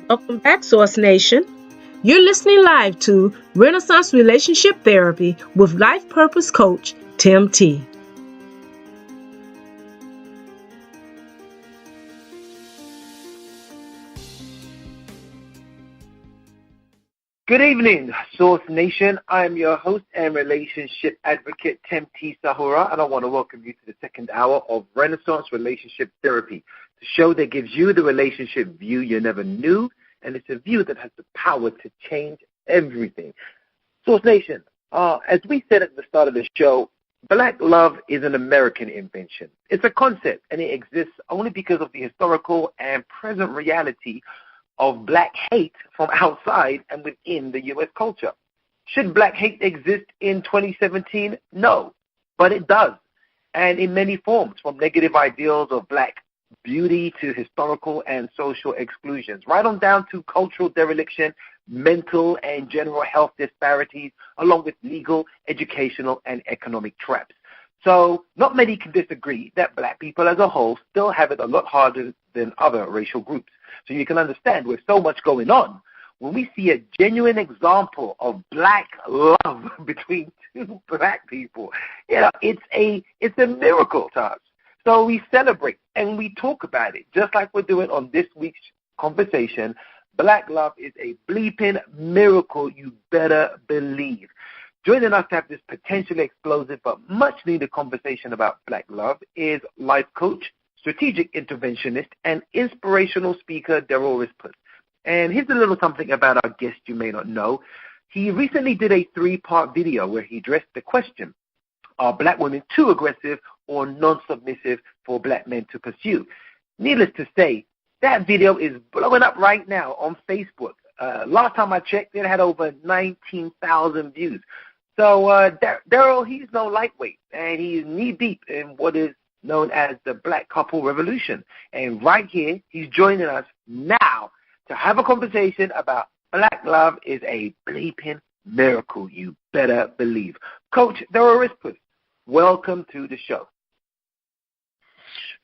Welcome back, Source Nation. You're listening live to Renaissance Relationship Therapy with Life Purpose Coach Tem'ti. Good evening, Source Nation. I'm your host and relationship advocate, Tem'ti Sahu, and I want to welcome you to the second hour of Renaissance Relationship Therapy, the show that gives you the relationship view you never knew, and it's a view that has the power to change everything. Source Nation, as we said at the start of the show, Black love is an American invention. It's a concept, and it exists only because of the historical and present reality of black hate from outside and within the U.S. culture. Should black hate exist in 2017? No, but it does, and in many forms, from negative ideals of black beauty to historical and social exclusions, right on down to cultural dereliction, mental and general health disparities, along with legal, educational, and economic traps. So not many can disagree that black people as a whole still have it a lot harder than other racial groups. So you can understand with so much going on, when we see a genuine example of black love between two black people, it's a miracle to us. So we celebrate and we talk about it, just like we're doing on this week's conversation. Black love is a bleeping miracle, you better believe. Joining us to have this potentially explosive but much-needed conversation about black love is life coach, strategic interventionist, and inspirational speaker Derryll Wristpus. And here's a little something about our guest you may not know. He recently did a 3-part video where he addressed the question, are black women too aggressive or non-submissive for black men to pursue? Needless to say, that video is blowing up right now on Facebook. Last time I checked, it had over 19,000 views. So Derryll, he's no lightweight, and he's knee-deep in what is known as the Black Couple Revolution. And right here, he's joining us now to have a conversation about black love is a bleeping miracle, you better believe. Coach Derryll Wristpus, welcome to the show.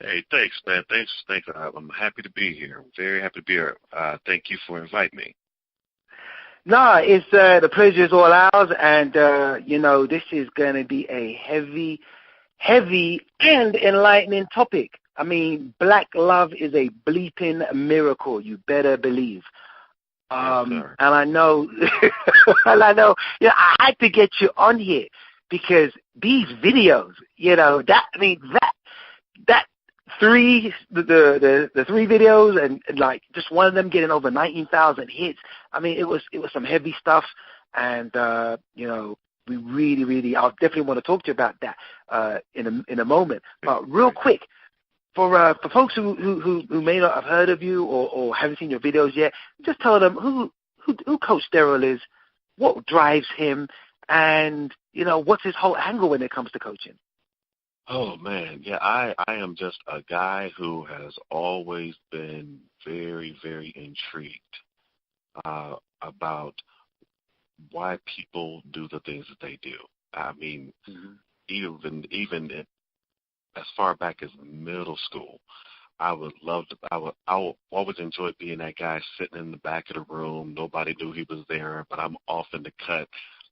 Hey, thanks, man. Thanks. I'm happy to be here. I'm very happy to be here. Thank you for inviting me. No, it's the pleasure is all ours, and this is going to be a heavy and enlightening topic. I mean, black love is a bleeping miracle, you better believe. And I know, I had to get you on here because these videos, that the 3 videos and like just one of them getting over 19,000 hits. I mean, it was some heavy stuff, and we really, I definitely want to talk to you about that in a moment. But real quick, for folks who may not have heard of you or haven't seen your videos yet, just tell them who Coach Derryll is, what drives him, and what's his whole angle when it comes to coaching. Oh, man. Yeah, I am just a guy who has always been very, very intrigued about why people do the things that they do. I mean, even as far back as middle school, I would always enjoy being that guy sitting in the back of the room. Nobody knew he was there, but I'm off in the cut,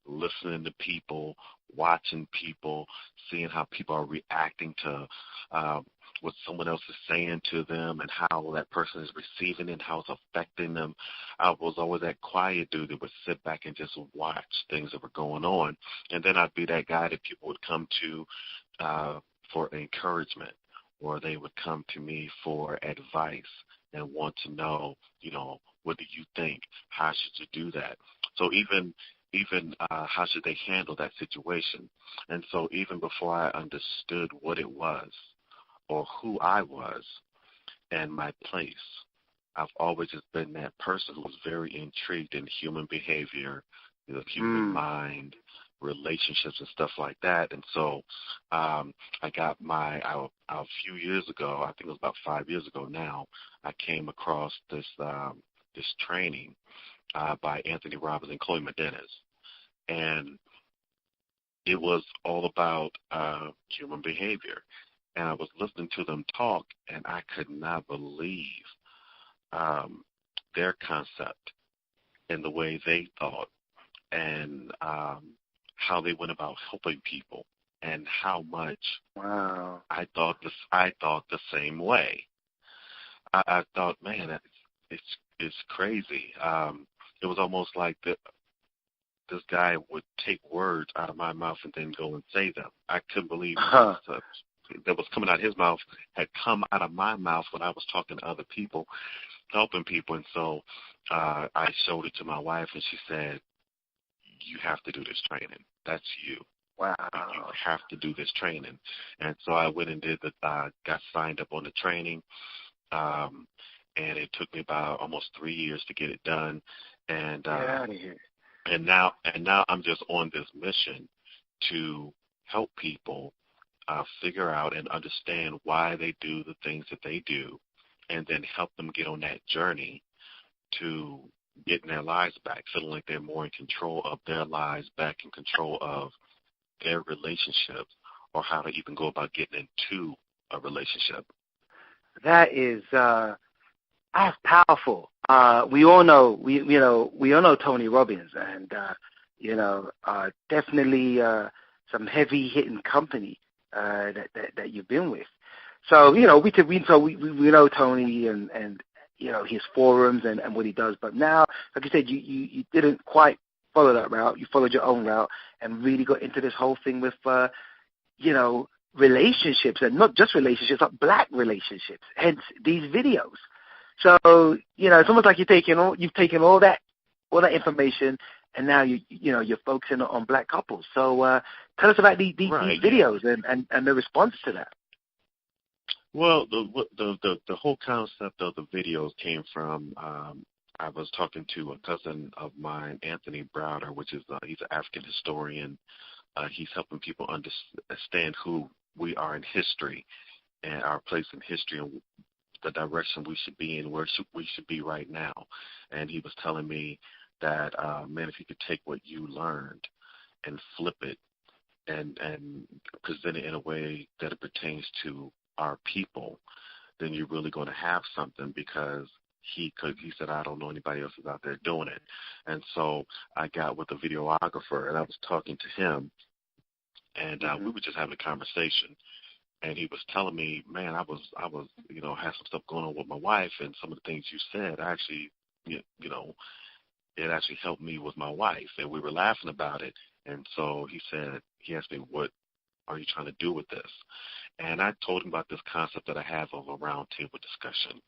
listening to people, watching people, seeing how people are reacting to what someone else is saying to them and how that person is receiving it, how it's affecting them. I was always that quiet dude that would sit back and just watch things that were going on. And then I'd be that guy that people would come to for encouragement, or they would come to me for advice and want to know, what do you think? How should you do that? So even how should they handle that situation? And so even before I understood what it was or who I was and my place, I've always just been that person who was very intrigued in human behavior, the human mind, relationships and stuff like that. And so I got a few years ago, I think it was about 5 years ago now, I came across this training by Anthony Robbins and Chloe Medeiros. And it was all about human behavior. And I was listening to them talk, and I could not believe their concept and the way they thought, and how they went about helping people, and how much I thought the same way. I thought, man, it's crazy. It was almost like this guy would take words out of my mouth and then go and say them. I couldn't believe that was coming out of his mouth had come out of my mouth when I was talking to other people, helping people. And so I showed it to my wife, and she said, you have to do this training. That's you. Wow. You have to do this training. And so I went and did got signed up on the training. And it took me about almost 3 years to get it done. And get out of here. And now I'm just on this mission to help people figure out and understand why they do the things that they do, and then help them get on that journey to getting their lives back, feeling like they're more in control of their lives, back in control of their relationships, or how to even go about getting into a relationship. That is that's powerful. We all know we all know Tony Robbins, and definitely some heavy hitting company that you've been with. So we know Tony and his forums and what he does. But now, like you said, you didn't quite follow that route. You followed your own route and really got into this whole thing with relationships, and not just relationships, but black relationships. Hence these videos. So it's almost like you've taken all that information, and now you're focusing on black couples. So tell us about these videos and the response to that. Well, the whole concept of the videos came from I was talking to a cousin of mine, Anthony Browder, which is he's an African historian. He's helping people understand who we are in history and our place in history and the direction we should be in, where we should be right now. And he was telling me that, man, if you could take what you learned and flip it and present it in a way that it pertains to our people, then you're really going to have something, because he said, I don't know anybody else is out there doing it. And so I got with a videographer, and I was talking to him, and we were just having a conversation. And he was telling me, man, I was had some stuff going on with my wife, and some of the things you said actually, it actually helped me with my wife, and we were laughing about it. And so he asked me, what are you trying to do with this? And I told him about this concept that I have of a roundtable discussion,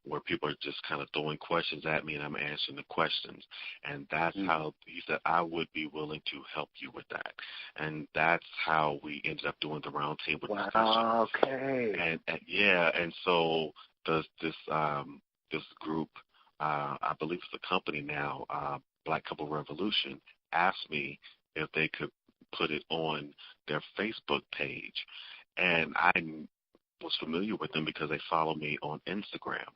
where people are just kind of throwing questions at me and I'm answering the questions. And that's how he said, I would be willing to help you with that. And that's how we ended up doing the roundtable discussion. Okay. And so this group, I believe it's a company now, Black Couple Revolution, asked me if they could put it on their Facebook page. And I was familiar with them because they follow me on Instagram.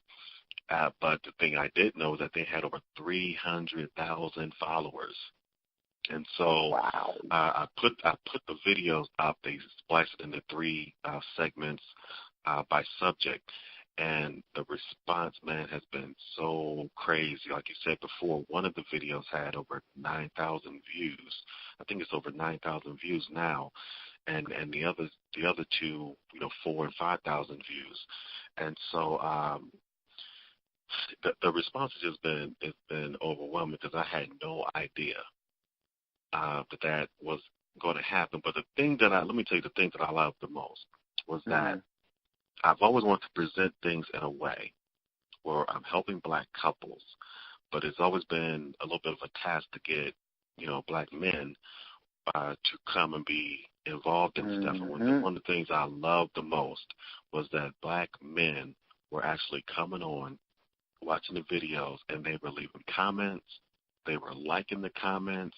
But the thing I did know is that they had over 300,000 followers. And so I put the videos up. They spliced it into 3 segments by subject. And the response, man, has been so crazy. Like you said before, one of the videos had over 9,000 views. I think it's over 9,000 views now. And the other 2, 4,000 and 5,000 views. And so the response has just been overwhelming, because I had no idea that was going to happen. But let me tell you, the thing that I loved the most was that I've always wanted to present things in a way where I'm helping black couples, but it's always been a little bit of a task to get, black men to come and be involved in stuff. And one of the things I loved the most was that black men were actually coming on, watching the videos, and they were leaving comments, they were liking the comments,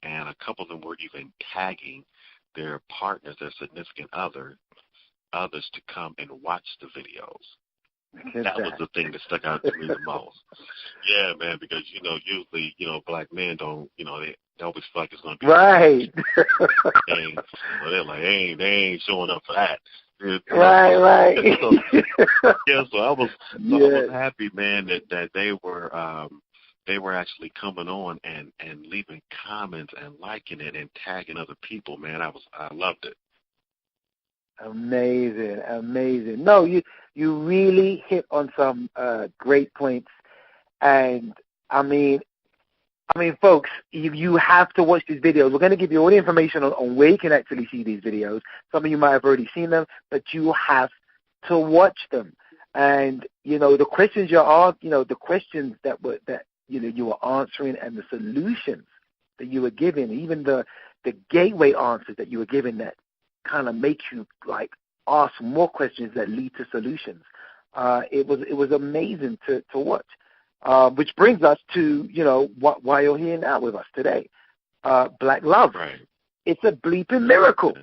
and a couple of them were even tagging their partners, their significant others to come and watch the videos. That was the thing that stuck out to me the most. Yeah, man, because, usually, black men don't, they always feel like it's going to be right. they're like, they ain't showing up for that. Right. So I was happy, man, that they were actually coming on and leaving comments and liking it and tagging other people, man. I loved it. Amazing. No, you really hit on some great points, and I mean, folks, you have to watch these videos. We're going to give you all the information on where you can actually see these videos. Some of you might have already seen them, but you have to watch them. And the questions the questions that you were answering, and the solutions that you were giving, even the gateway answers that you were giving, that kind of make you like ask more questions that lead to solutions. It was amazing to watch. Which brings us to, why you're here now with us today. Black love. Right. It's a bleeping miracle,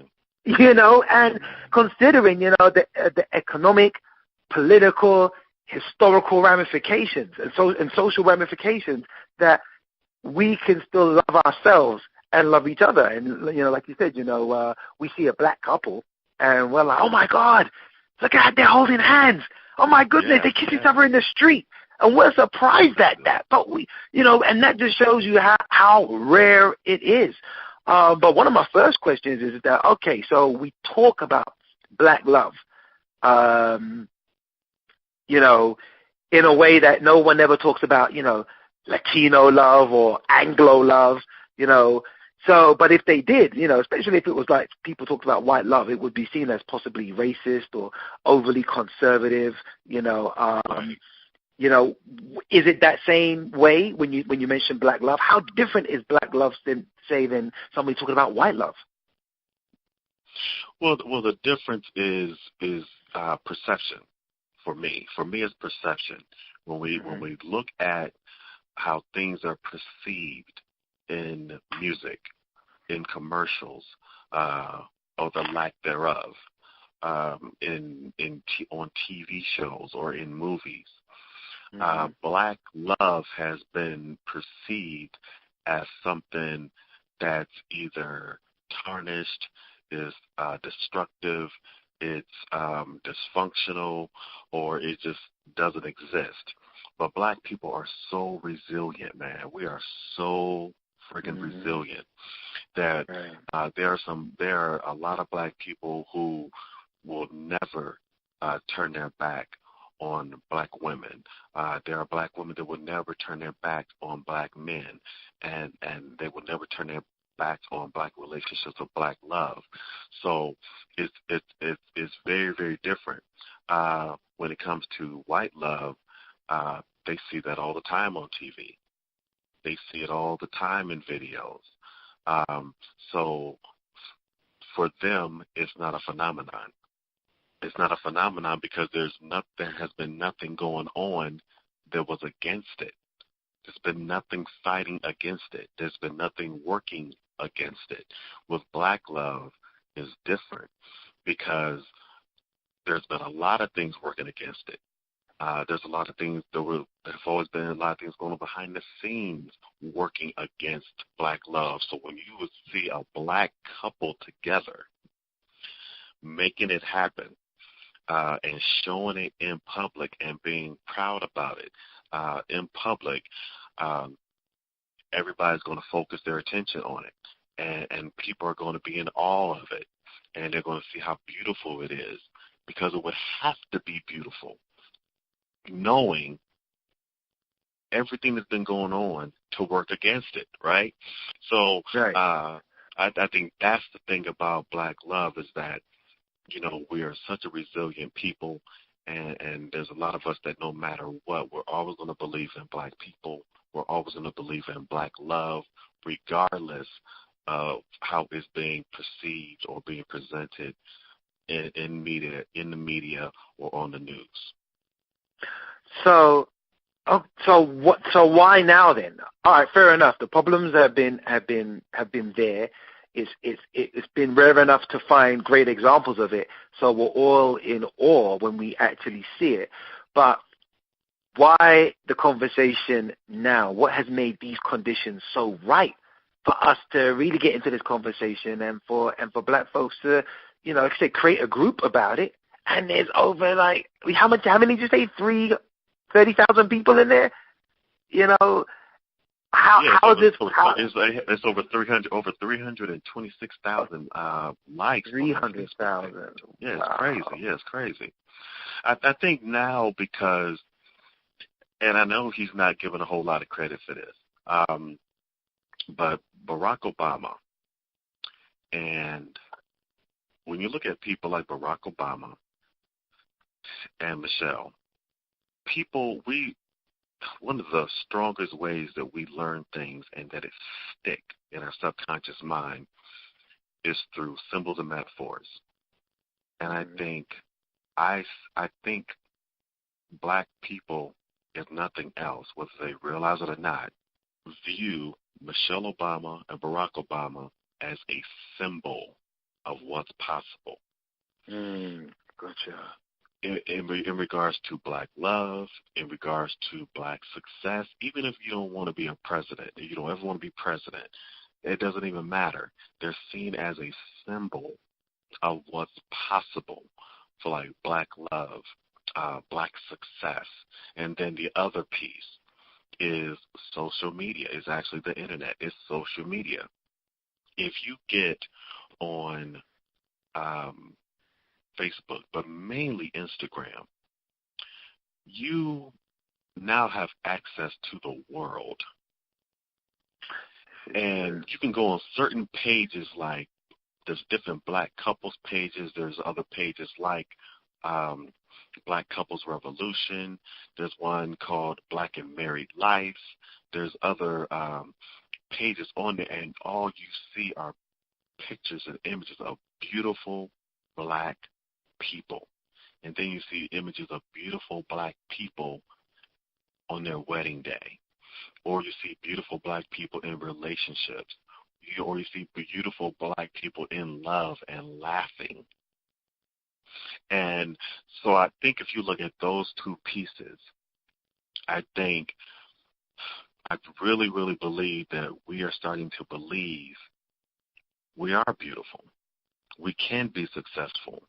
and considering, the economic, political, historical ramifications and social ramifications, that we can still love ourselves and love each other. And, like you said, we see a black couple and we're like, oh my God, look at that, they're holding hands. Oh my goodness, they kiss each other in the street. And we're surprised at that. But and that just shows you how rare it is. But one of my first questions is that, okay, so we talk about black love, in a way that no one ever talks about, Latino love or Anglo love, So, but if they did, especially if it was like people talked about white love, it would be seen as possibly racist or overly conservative, is it that same way when you mention black love? How different is black love than somebody talking about white love? Well, the difference is perception. For me, it's perception. When we look at how things are perceived in music, in commercials, or the lack thereof, on TV shows or in movies. Black love has been perceived as something that's either tarnished, is destructive, it's dysfunctional, or it just doesn't exist. But black people are so resilient, man. We are so friggin' resilient that there are a lot of black people who will never turn their back on black women. There are black women that will never turn their back on black men, and they will never turn their back on black relationships or black love. So it's very, very different. When it comes to white love, they see that all the time on TV. They see it all the time in videos. So for them, it's not a phenomenon. It's not a phenomenon because there has been nothing going on that was against it. There's been nothing fighting against it. There's been nothing working against it. With black love, is different because there's been a lot of things working against it. There's a lot of things there's always been a lot of things going on behind the scenes working against black love. So when you would see a black couple together, making it happen, and showing it in public and being proud about it in public, everybody's going to focus their attention on it, and people are going to be in awe of it, and they're going to see how beautiful it is, because it would have to be beautiful, knowing everything that's been going on to work against it, right? So I think that's the thing about black love, is that we are such a resilient people, and there's a lot of us that no matter what, we're always going to believe in black people. We're always going to believe in black love, regardless of how it's being perceived or being presented in the media, or on the news. So why now then? All right, fair enough. The problems have been there. It's been rare enough to find great examples of it, so we're all in awe when we actually see it. But why the conversation now? What has made these conditions so right for us to really get into this conversation, and for black folks to like I said, create a group about it, and there's over like how many did you say? 30,000 people in there. How is this? It's over 326,000 likes. 300,000. Yeah, it's crazy. Yeah, it's crazy. I think now because, and I know he's not given a whole lot of credit for this, but Barack Obama, and when you look at people like Barack Obama and Michelle, one of the strongest ways that we learn things and that it stick in our subconscious mind is through symbols and metaphors. And I think black people, if nothing else, whether they realize it or not, view Michelle Obama and Barack Obama as a symbol of what's possible. Gotcha. In regards to black love, in regards to black success, even if you don't want to be a president, you don't ever want to be president, it doesn't even matter. They're seen as a symbol of what's possible for like black love, black success. And then the other piece is social media. It's actually the internet. It's social media. If you get on Facebook, but mainly Instagram, you now have access to the world. And you can go on certain pages, like there's different black couples pages. There's other pages like Black Couples Revolution. There's one called Black and Married Life. There's other pages on there, and all you see are pictures and images of beautiful black people. And then you see images of beautiful black people on their wedding day. Or you see beautiful black people in relationships. Or you see beautiful black people in love and laughing. And so I think if you look at those two pieces, I really, really believe that we are starting to believe we are beautiful. We can be successful.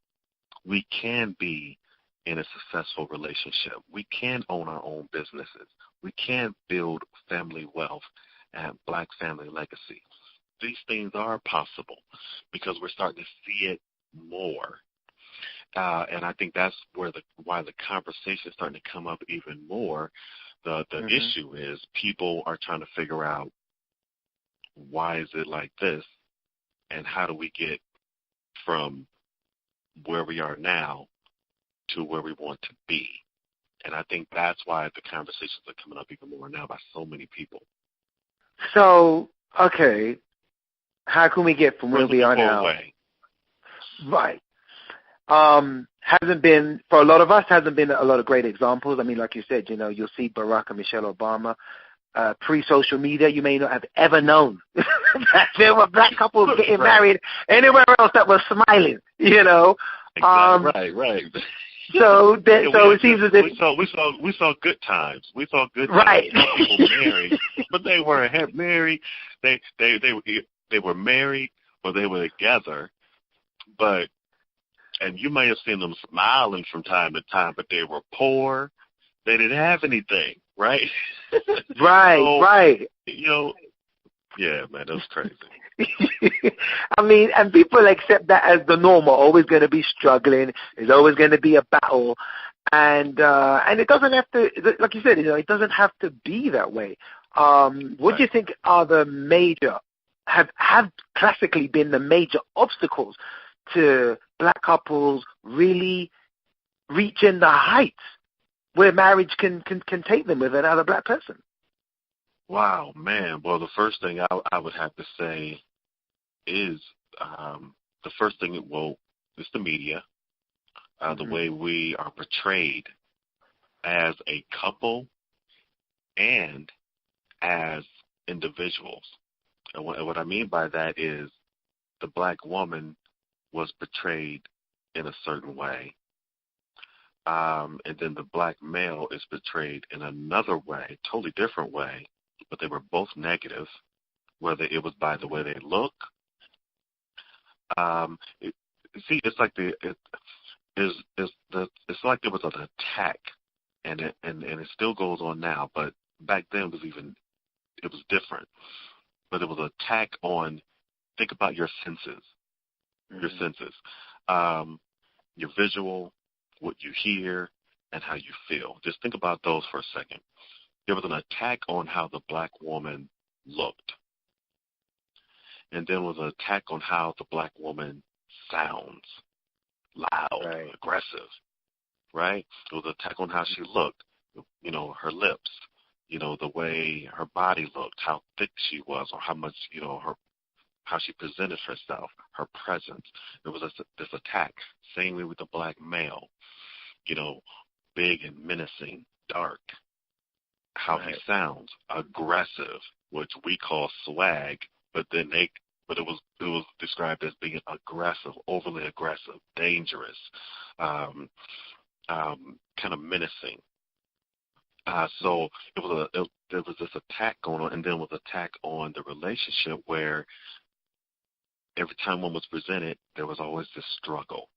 We can be in a successful relationship. We can own our own businesses. We can build family wealth and black family legacy. These things are possible because we're starting to see it more. And I think that's why the conversation is starting to come up even more. The issue is people are trying to figure out why is it like this, and how do we get from where we are now to where we want to be. And I think that's why the conversations are coming up even more now by so many people. So, okay, how can we get from where we are now? Right. Hasn't been, for a lot of us, hasn't been a lot of great examples. I mean, like you said, you'll see Barack and Michelle Obama. Pre-social media, you may not have ever known that there were black couples getting married anywhere else that was smiling, Exactly. Right. So it seems as if we saw good times. We saw good times. Right. People married, but they weren't married. They were married, or they were together. And you may have seen them smiling from time to time, but they were poor. They didn't have anything, right? Right. Yeah, man, that was crazy. I mean, and people accept that as the normal. Always going to be struggling. There's always going to be a battle, and it doesn't have to, like you said, it doesn't have to be that way. What do you think are the major, have classically been the major obstacles to black couples really reaching the heights where marriage can take them with another black person? Wow, man. Well, the first thing I would have to say is it's the media, the way we are portrayed as a couple and as individuals. And what I mean by that is the black woman was portrayed in a certain way. And then the black male is portrayed in another way, totally different way, but they were both negative, whether it was by the way they look. see, it's like it's like there was an attack, and it still goes on now, but back then it was different. But it was an attack on, think about your senses, your senses, your visual, what you hear, and how you feel. Just think about those for a second. There was an attack on how the black woman looked. And then was an attack on how the black woman sounds, loud, aggressive, right? It was an attack on how she looked, her lips, the way her body looked, how thick she was, or how much, how she presented herself, her presence. There was this attack. Same way with the black male, big and menacing, dark. How he sounds, aggressive, which we call swag, but it was described as being aggressive, overly aggressive, dangerous, kind of menacing. So there was this attack going on, and then was attack on the relationship where every time one was presented, there was always this struggle.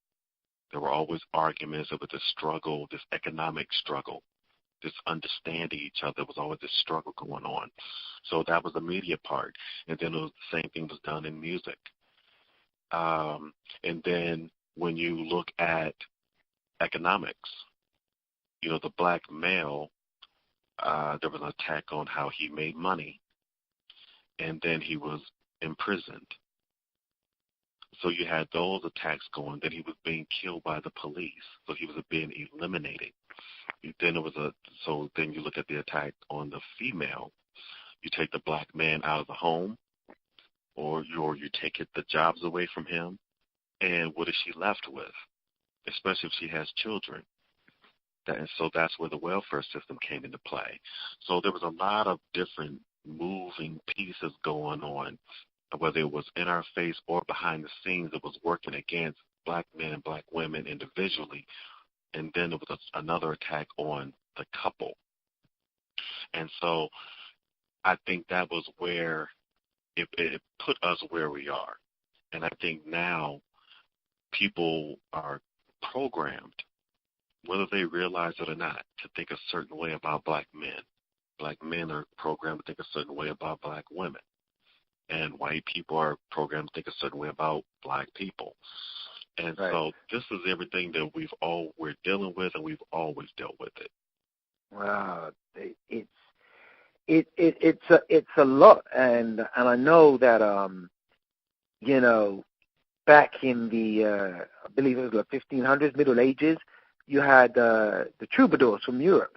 There were always arguments. There was this struggle, this economic struggle, this understanding each other. There was always this struggle going on. So that was the media part. And then the same thing was done in music. And then when you look at economics, the black male, there was an attack on how he made money, and then he was imprisoned. So you had those attacks going. Then he was being killed by the police. So he was being eliminated. Then then you look at the attack on the female. You take the black man out of the home, or you take the jobs away from him, and what is she left with? Especially if she has children. And so that's where the welfare system came into play. So there was a lot of different moving pieces going on, whether it was in our face or behind the scenes. It was working against black men and black women individually. And then there was another attack on the couple. And so I think that was where it put us where we are. And I think now people are programmed, whether they realize it or not, to think a certain way about black men. Black men are programmed to think a certain way about black women. And white people are programmed to think a certain way about black people. And so this is everything that we're dealing with, and we've always dealt with it. Wow, it's a lot, and I know that back in the I believe it was the 1500s, Middle Ages, you had the troubadours from Europe.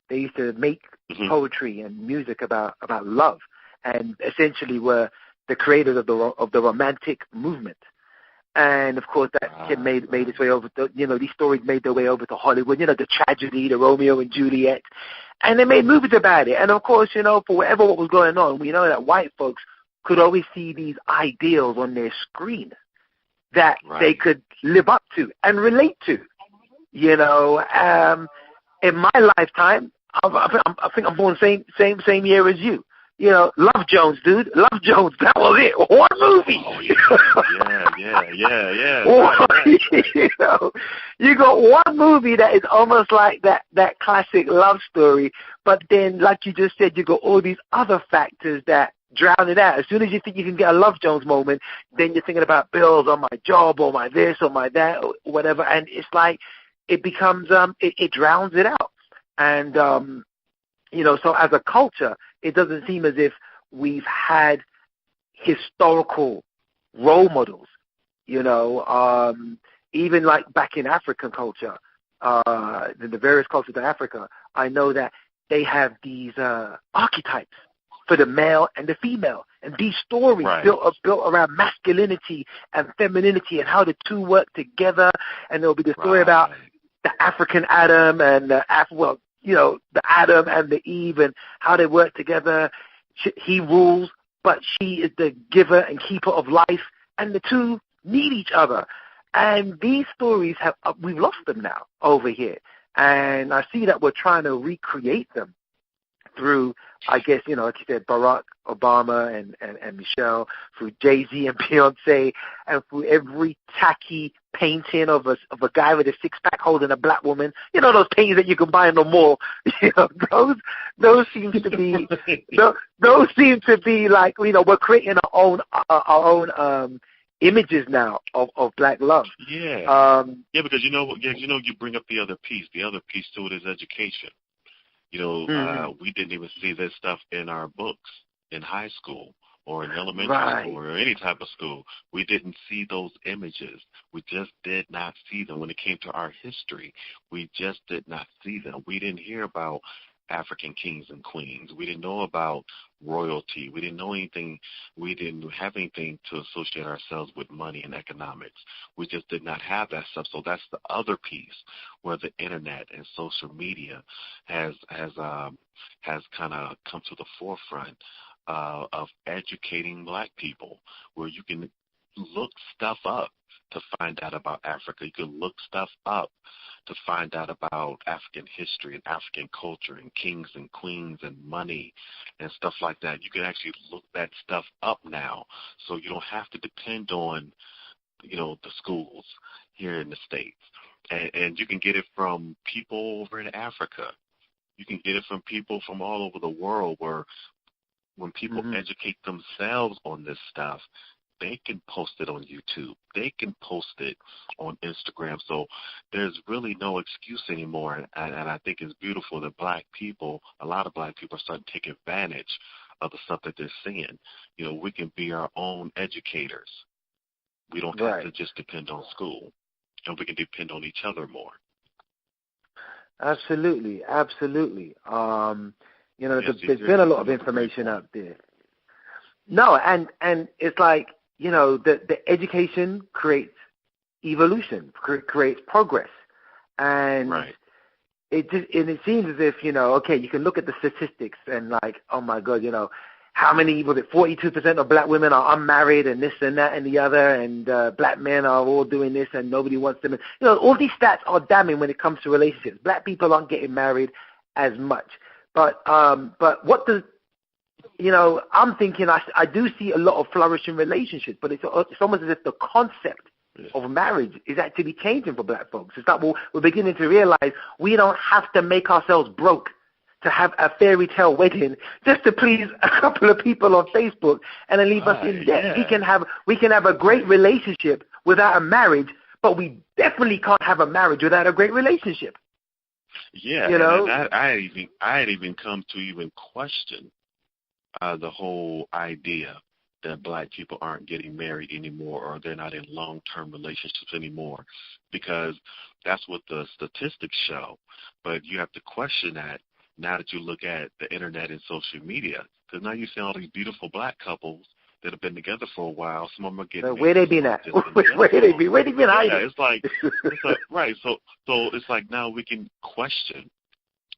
They used to make poetry and music about love, and essentially were the creators of the romantic movement. And of course, that made its way over to, these stories made their way over to Hollywood. The tragedy, the Romeo and Juliet, and they made movies about it. And of course, for what was going on, we know that white folks could always see these ideals on their screen that they could live up to and relate to. In my lifetime, I think I'm born same year as you. Love Jones, dude. Love Jones. That was it. One movie. Oh, yeah. You got one movie that is almost like that classic love story, but then, like you just said, you got all these other factors that drown it out. As soon as you think you can get a Love Jones moment, then you're thinking about bills or my job or my this or my that or whatever, and it's like it becomes it drowns it out. And so as a culture, it doesn't seem as if we've had historical role models, even like back in African culture, the various cultures of Africa, I know that they have these archetypes for the male and the female, and these stories built around masculinity and femininity and how the two work together. And there'll be the story about the African Adam and the Adam and the Eve and how they work together. He rules, but she is the giver and keeper of life, and the two need each other. And these stories we've lost them now over here. And I see that we're trying to recreate them through, I guess, like you said, Barack Obama and Michelle, through Jay-Z and Beyonce, and through every tacky painting of a guy with a six-pack holding a black woman. Those paintings that you can buy in the mall. Those seem to be those seem to be like, we're creating our own images now of black love. Yeah. Because you bring up the other piece. The other piece to it is education. We didn't even see this stuff in our books in high school or in elementary school or any type of school. We didn't see those images. We just did not see them. When it came to our history, we just did not see them. We didn't hear about African kings and queens. We didn't know about royalty. We didn't know anything. We didn't have anything to associate ourselves with money and economics. We just did not have that stuff. So that's the other piece where the internet and social media has kind of come to the forefront of educating black people, where you can look stuff up to find out about Africa. You can look stuff up to find out about African history and African culture and kings and queens and money and stuff like that. You can actually look that stuff up now, so you don't have to depend on, the schools here in the States. And you can get it from people over in Africa. You can get it from people from all over the world, where when people educate themselves on this stuff, they can post it on YouTube. They can post it on Instagram. So there's really no excuse anymore. And I think it's beautiful that a lot of black people are starting to take advantage of the stuff that they're seeing. We can be our own educators. We don't have to just depend on school. And we can depend on each other more. Absolutely. There's been a lot of information out there. No, and it's like, the education creates evolution, creates progress. And it seems as if, you can look at the statistics and like, oh my God, how many, 42% of black women are unmarried and this and that and the other, and black men are all doing this and nobody wants them. All these stats are damning when it comes to relationships. Black people aren't getting married as much. But what does, I'm thinking I do see a lot of flourishing relationships, but it's almost as if the concept of marriage is actually changing for black folks. It's like we're beginning to realize we don't have to make ourselves broke to have a fairy tale wedding just to please a couple of people on Facebook and then leave us in debt. Yeah. We can have a great relationship without a marriage, but we definitely can't have a marriage without a great relationship. Yeah, and I had even come to even question the whole idea that black people aren't getting married anymore, or they're not in long-term relationships anymore, because that's what the statistics show. But you have to question that now that you look at the internet and social media, because now you see all these beautiful black couples that have been together for a while. Some of them are getting married. Where they been at? Where they been hiding? Yeah, it's like right. So it's like now we can question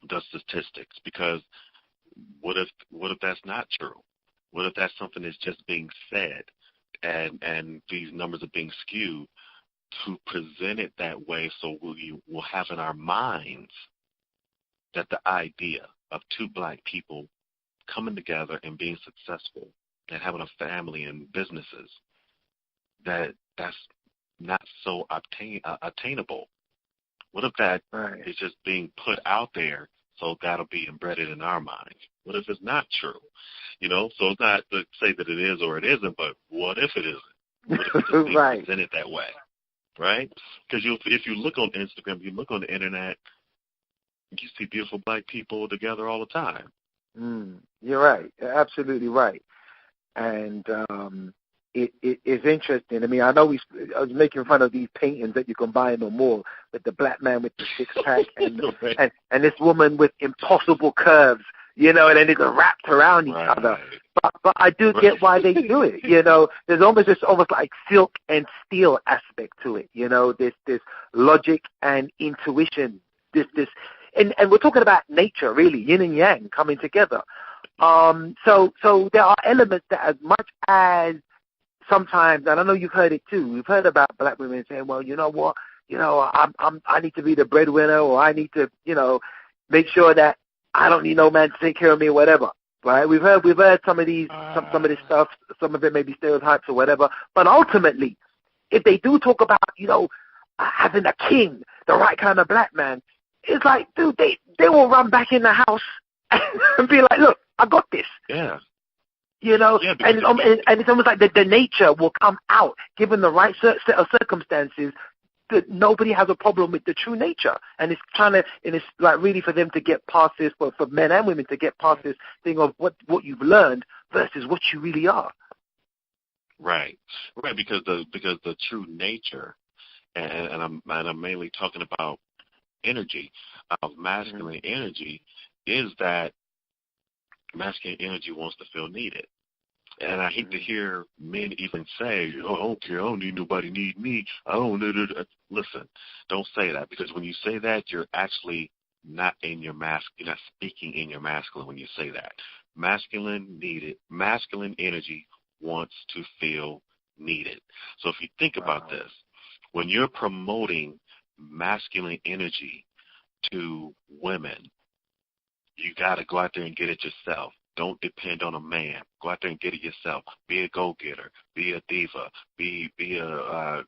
the statistics, because what if that's not true? What if that's something that's just being said, and these numbers are being skewed to present it that way, so we'll have in our minds that the idea of two black people coming together and being successful and having a family and businesses, that's not so attainable. What if that is just being put out there, so that'll be embedded in our minds? What if it's not true? So it's not to say that it is or it isn't, but what if it isn't? What if it's just being presented that way, right? Because if you look on Instagram, you look on the internet, you see beautiful black people together all the time. You're right. You're absolutely right. And it is interesting. I mean, I know I was making fun of these paintings that you can buy in the mall, with the black man with the six-pack and this woman with impossible curves, and then they're wrapped around each other. But I do get why they do it. There's almost like silk and steel aspect to it. This logic and intuition. And we're talking about nature, really, yin and yang coming together. So there are elements that, as much as sometimes, and I know you've heard it too, we've heard about black women saying, well, you know what, I need to be the breadwinner, or I need to, make sure that I don't need no man to take care of me or whatever. Right? We've heard some of these, some of this stuff. Some of it may be stereotypes or whatever. But ultimately, if they do talk about, having a king, the right kind of black man, it's like, dude, they will run back in the house and be like, look, I got this. Yeah. And it's almost like the nature will come out, given the right set of circumstances, that nobody has a problem with the true nature. And it's like really for them to get past this, for men and women to get past this thing of what you've learned versus what you really are. Right, because the true nature, and I'm mainly talking about energy, of masculine energy, is that masculine energy wants to feel needed. And I hate to hear men even say, I don't care, I don't need nobody need me. I don't need it. Listen, don't say that, because when you say that, you're actually not in your you're not speaking in your masculine when you say that. Masculine energy wants to feel needed. So if you think about this, when you're promoting masculine energy to women, you got to go out there and get it yourself. Don't depend on a man. Go out there and get it yourself. Be a go-getter. Be a diva. Be a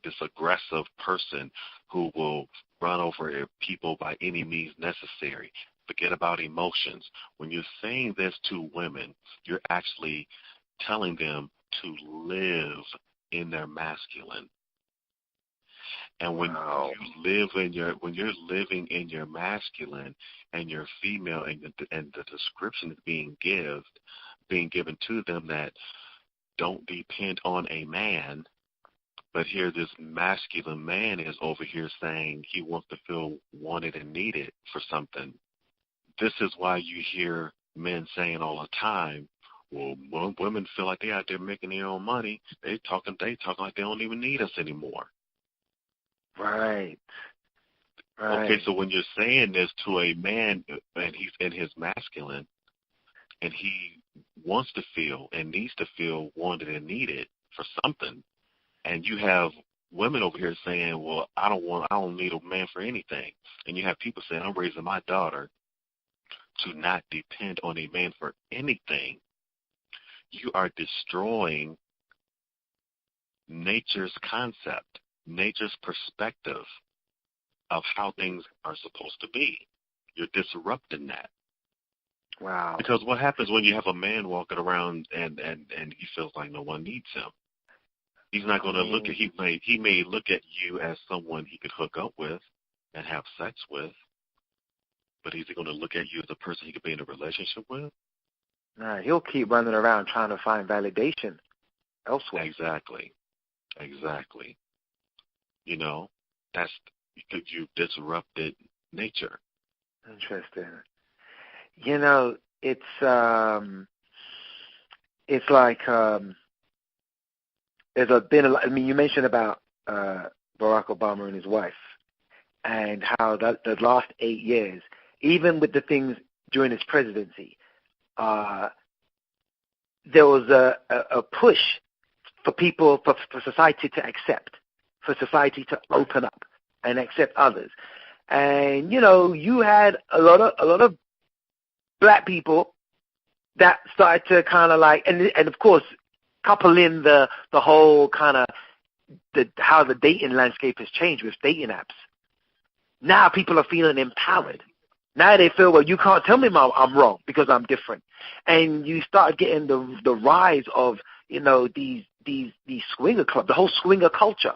this aggressive person who will run over people by any means necessary. Forget about emotions. When you're saying this to women, you're actually telling them to live in their masculine. And when you're living in your masculine and your female, and the description is being given to them that don't depend on a man, but here this masculine man is over here saying he wants to feel wanted and needed for something. This is why you hear men saying all the time, well, women feel like they're out there making their own money. They talking like they don't even need us anymore. Right. Okay, so when you're saying this to a man and he's in his masculine and he wants to feel and needs to feel wanted and needed for something, and you have women over here saying, well, I don't need a man for anything, and you have people saying, I'm raising my daughter to not depend on a man for anything, you are destroying nature's concept, nature's perspective of how things are supposed to be. You're disrupting that. Wow. Because what happens when you have a man walking around and he feels like no one needs him? He's not going to look at, he may look at you as someone he could hook up with and have sex with, but is he going to look at you as a person he could be in a relationship with? Nah, he'll keep running around trying to find validation elsewhere. Exactly. That's because you've disrupted nature. Interesting. It's like there's been a lot. I mean, you mentioned about Barack Obama and his wife, and how the last 8 years, even with the things during his presidency, there was a push for people, for society to accept, for society to open up and accept others. And you had a lot of black people that started to kind of like, and of course, couple in the whole kind of how the dating landscape has changed with dating apps. Now people are feeling empowered. Now they feel, well, you can't tell me I'm wrong because I'm different. And you start getting the rise of these swinger clubs, the whole swinger culture.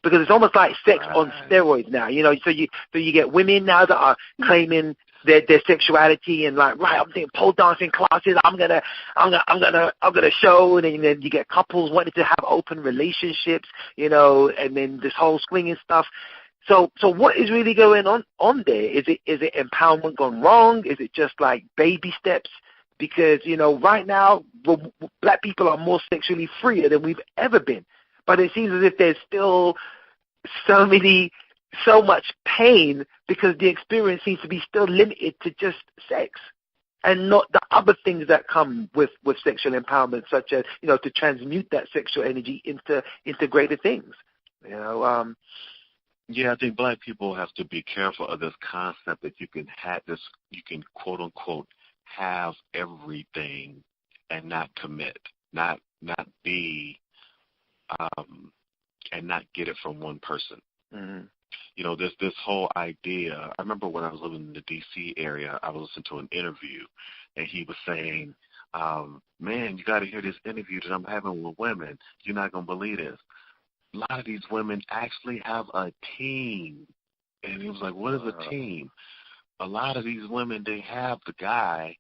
Because it's almost like sex on steroids now, So you get women now that are claiming their sexuality and like, right, I'm doing pole dancing classes. I'm gonna show, and then you get couples wanting to have open relationships, and then this whole swinging stuff. So what is really going on there? Is it empowerment gone wrong? Is it just like baby steps? Because right now black people are more sexually freer than we've ever been. But it seems as if there's still so much pain because the experience seems to be still limited to just sex and not the other things that come with sexual empowerment, such as, to transmute that sexual energy into greater things. Yeah, I think black people have to be careful of this concept that you can quote unquote have everything and not commit, not be, and not get it from one person. Mm-hmm. You know, this whole idea. I remember when I was living in the D.C. area, I was listening to an interview, and he was saying, "Man, you got to hear this interview that I'm having with women. You're not gonna believe this. A lot of these women actually have a team." And he was like, "What is a team?" A lot of these women, they have a guy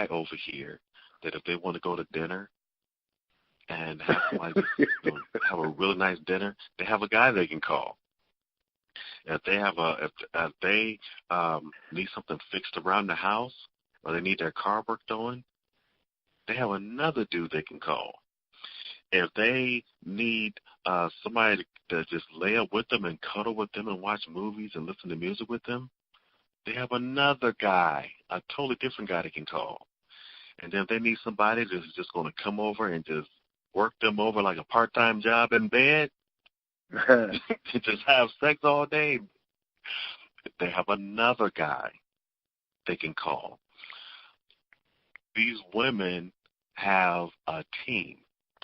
over here that if they want to go to dinner and have somebody have a really nice dinner, they have a guy they can call. If they have if they need something fixed around the house or they need their car worked on, they have another dude they can call. If they need somebody to just lay up with them and cuddle with them and watch movies and listen to music with them, they have another guy, a totally different guy they can call. And then if they need somebody that's just going to come over and just work them over like a part-time job in bed, to just have sex all day, they have another guy they can call. These women have a team.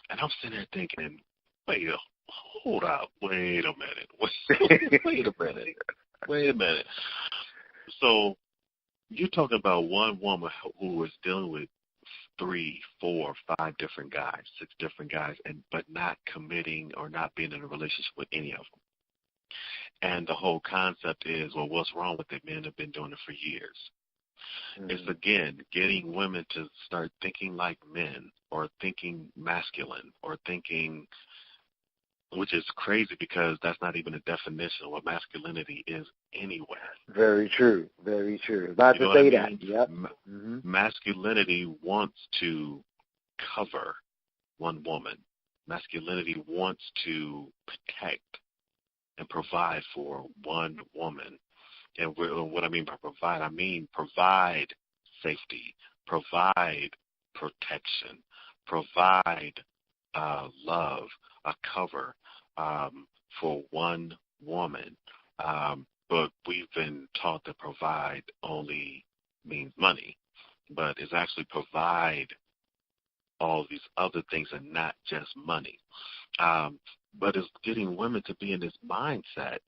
And I'm sitting there thinking, hold up, wait a minute. So you're talking about one woman who is dealing with 3, 4, 5 different guys, 6 different guys, but not committing or not being in a relationship with any of them. And the whole concept is, well, what's wrong with it? Men have been doing it for years. Mm-hmm. It's, again, getting women to start thinking like men or thinking masculine or thinking, which is crazy because that's not even a definition of what masculinity is anyway. Very true. Very true. About to say that. Yep. Masculinity wants to cover one woman. Masculinity wants to protect and provide for one woman. And what I mean by provide, I mean provide safety, provide protection, provide love, a cover for one woman. But we've been taught that provide only means money, but it's actually provide all these other things and not just money. But it's getting women to be in this mindset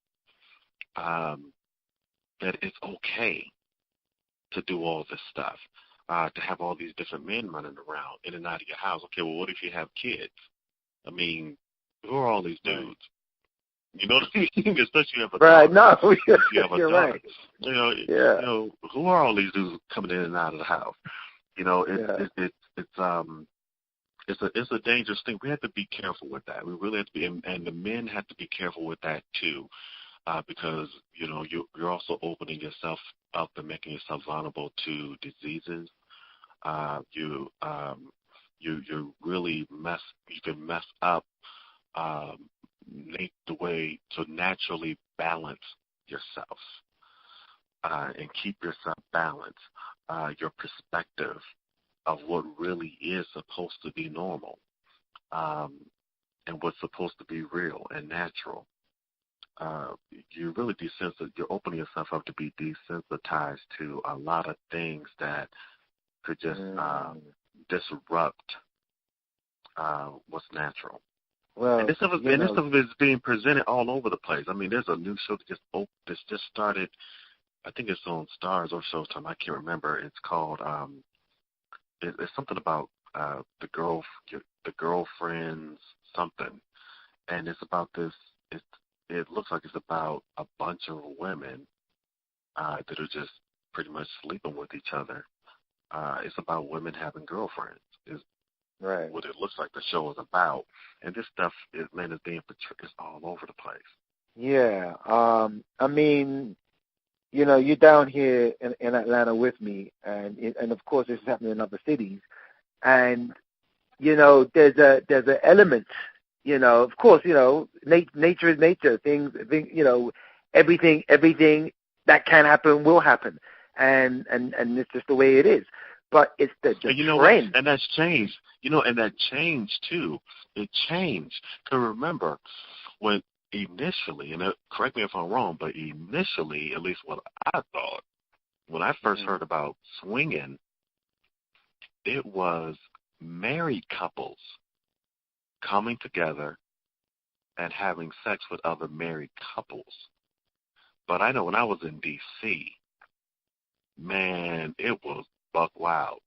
that it's okay to do all this stuff, to have all these different men running around in and out of your house. Okay, well, what if you have kids? I mean, who are all these dudes? You know what I mean? Especially if you have a right, daughter. No, if you have a you're daughter. Right. You know, who are all these dudes coming in and out of the house? You know, it's a dangerous thing. We have to be careful with that. We really have to be, and the men have to be careful with that too. Because, you know, you're also opening yourself up and making yourself vulnerable to diseases. You can mess up the way to naturally balance yourself and keep yourself balanced. Your perspective of what really is supposed to be normal and what's supposed to be real and natural. You're really you're opening yourself up to be desensitized to a lot of things that could just disrupt what's natural. Well, and this stuff is being presented all over the place. I mean, there's a new show that just started. I think it's on Stars or Showtime. I can't remember. It's called it's something about the girlfriends something, and it's about this. It looks like it's about a bunch of women that are just pretty much sleeping with each other. It's about women having girlfriends. Is right. What it looks like the show is about. And this stuff is being portrayed. It's all over the place. Yeah. I mean, you know, you're down here in Atlanta with me, and of course this is happening in other cities. And, you know, there's an element. You know, of course, you know, nature is nature. Things, you know, everything that can happen will happen, and it's just the way it is. But it's the trend, and that's changed. You know, and that changed too. It changed. Because remember, when initially, and correct me if I'm wrong, but initially, at least what I thought, when I first heard about swinging, it was married couples coming together and having sex with other married couples. But I know when I was in D.C., man, it was buck wild.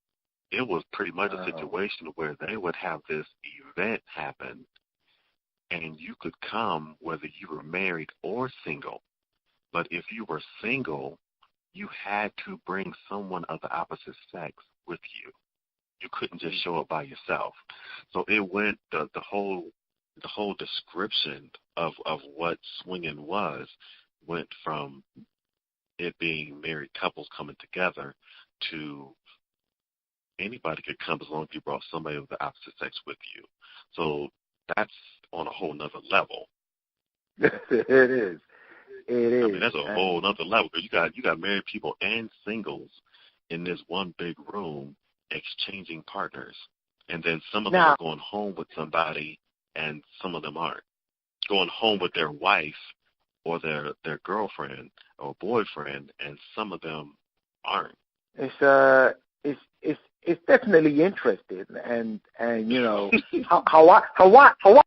It was pretty much a situation where they would have this event happen, and you could come whether you were married or single. But if you were single, you had to bring someone of the opposite sex with you. You couldn't just show up by yourself. So it went the whole description of what swinging went from it being married couples coming together to anybody could come as long as you brought somebody of the opposite sex with you. So that's on a whole nother level. It is. I mean, that's a whole nother level, because you got married people and singles in this one big room exchanging partners. And then some of them are going home with somebody, and some of them aren't. Going home with their wife or their girlfriend or boyfriend, and some of them aren't. It's definitely interesting, and you know how I